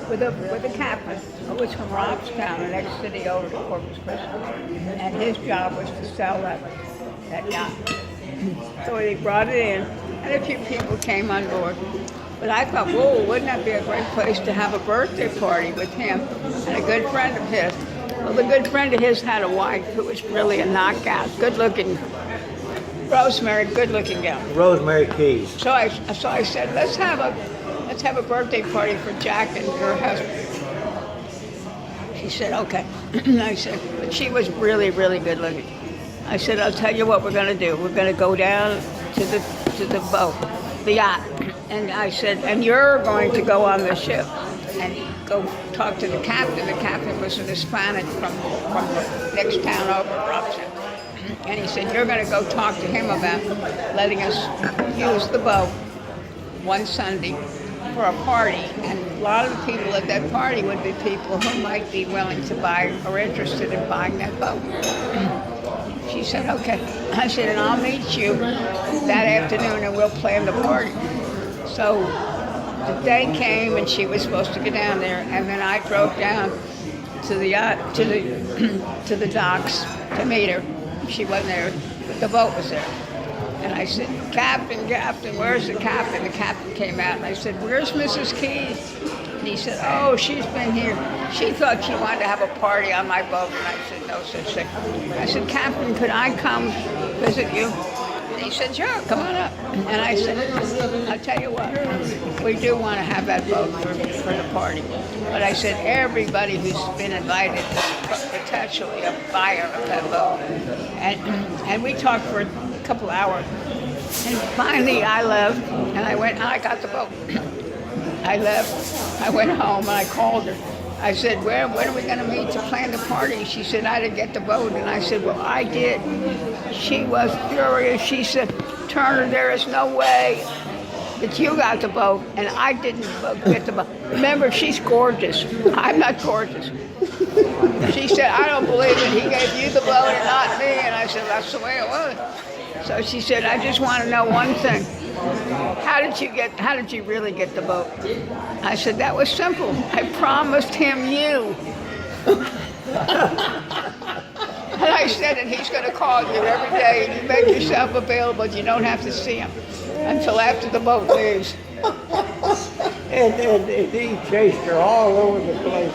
with a captain who was from Robstown, the next city over to Corpus Christi, and his job was to sell that yacht. So he brought it in, and a few people came on board. But I thought, whoa, wouldn't that be a great place to have a birthday party with him and a good friend of his? Well, the good friend of his had a wife who was really a knockout, good-looking, Rosemary, good-looking gal. Rosemary Keys. So I said, let's have a birthday party for Jack and her husband. She said, okay. I said, but she was really, really good-looking. I said, I'll tell you what we're going to do. We're going to go down to the boat, the yacht. And I said, and you're going to go on the ship and go talk to the captain. The captain was an Hispanic from the next town over, Robson. And he said, you're going to go talk to him about letting us use the boat one Sunday for a party. And a lot of the people at that party would be people who might be willing to buy or interested in buying that boat. She said, okay. I said, and I'll meet you that afternoon and we'll plan the party. So the day came and she was supposed to get down there, and then I drove down to the yacht, to the docks to meet her. She wasn't there, but the boat was there. And I said, Captain, where's the captain? The captain came out and I said, where's Mrs. Keys? And he said, oh, she's been here. She thought she wanted to have a party on my boat. And I said, no such thing. I said, Captain, could I come visit you? And he said, sure, come on up. And I said, I'll tell you what, we do want to have that boat for the party. But I said, everybody who's been invited is potentially a buyer of that boat. And we talked for a couple hours. And finally I left, and I got the boat. I left, I went home, and I called her. I said, when are we going to meet to plan the party? She said, I didn't get the boat. And I said, well, I did. She was furious. She said, Turner, there is no way that you got the boat, and I didn't get the boat. Remember, she's gorgeous. I'm not gorgeous. She said, I don't believe it. He gave you the boat and not me. And I said, that's the way it was. So she said, I just want to know one thing. How did you really get the boat? I said, that was simple. I promised him you. And I said, and he's going to call you every day, and you make yourself available. You don't have to see him until after the boat leaves. And he chased her all over the place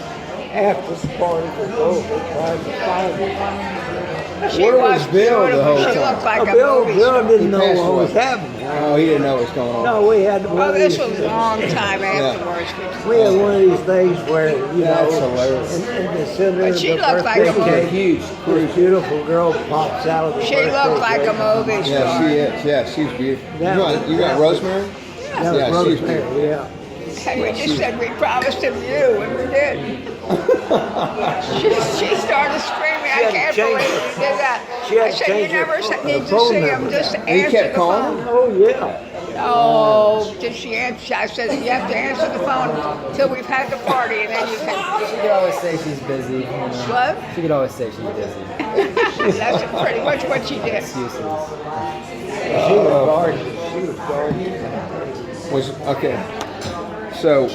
after the party was over, trying to find her. She was Bill the whole She time? looked like a Bill movie Bill star. didn't know passed what was away. happening. Oh, he didn't know what was going on. No, we had Well, this was a long time afterwards. we had one of these things where, you That's know, hilarious. in the center But of she the looked like birthday a movie. cake, Huge. this beautiful girl pops out of the She birthday looked like a cake. movie star. Yeah, she is. Yeah, she's beautiful. You got Rosemary? That was Yeah, she's Rosemary, yeah. And we just said we promised him you, and we did. She started screaming, I had to can't change believe her- you did that. she had I to said, you change her never phone- need her to phone see him, number. just you answer kept the calling phone. Oh, yeah. Oh, did she answer? I said, you have to answer the phone until we've had the party, and then you can. She could always say she's busy. You know. What? She could always say she's busy. That's pretty much what she did. Excuses. She was gorgeous. She was gorgeous. okay. So